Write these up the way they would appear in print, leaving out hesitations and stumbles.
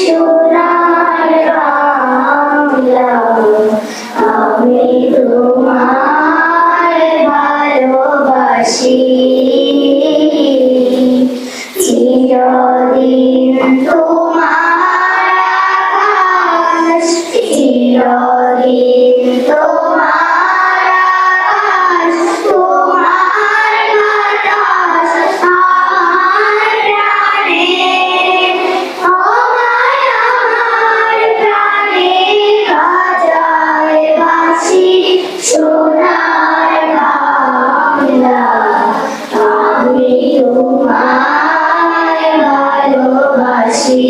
সোনার বাংলা, আমি তোমায় ভালোবাসি। চিরদিন তোমার আকাশ, চিরদিন তোমার আকাশ, তোমার বাতাস আমার প্রাণে, আমার প্রাণে বাজায় বাঁশি। সোনার বাংলা, আমি তোমায় ভালোবাসি।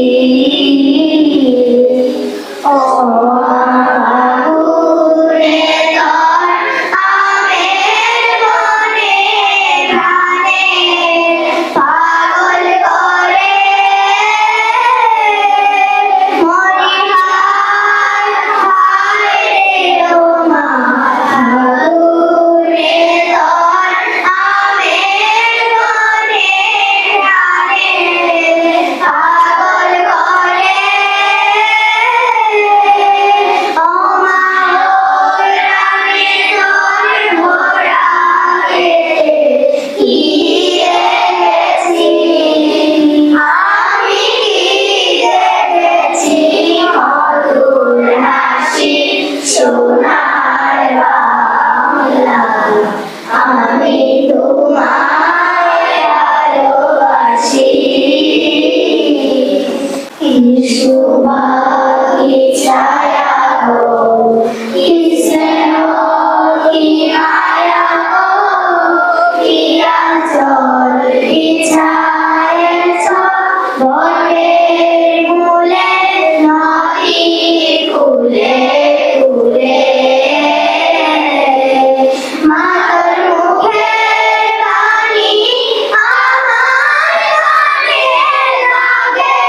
ও আগুনে তোর আমের মনে প্রাণে পাগল করে মরিহার হায় রে ও মা। আগুনে তোর আমের মনে প্রাণে পাগল করে ও মা। রানী তোর ভরা খেতে কি দেখেছি আমি, দেখেছি মধুর হাসি। সোনার বাংলা, আমি তোমায় ভালোবাসি। কি শোভা কি ছায়া গো, কি স্নেহ কি মায়া গো, কি আঁচল বিছায়েছ বটের মূলে, নদী কূলে কূলে। মা তোর মুখের বাণী আমার কানে লাগে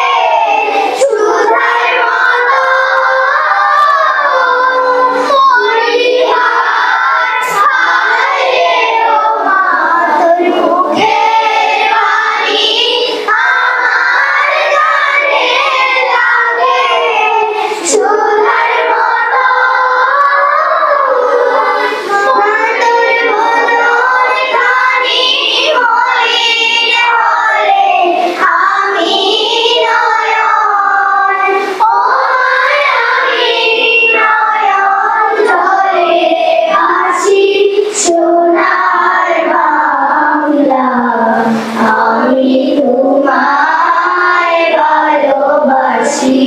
সুধার মতো। মরিহার হায় রে ও মা, তোর মুখের বাণী আমার কানে লাগে সুধার মতো। মা তোর বদন খানি হইলে হলে আমি নয়ন, ও আমি নয়ন জলে ভাসি। সোনার বাংলা, আমি তোমায় ভালোবাসি।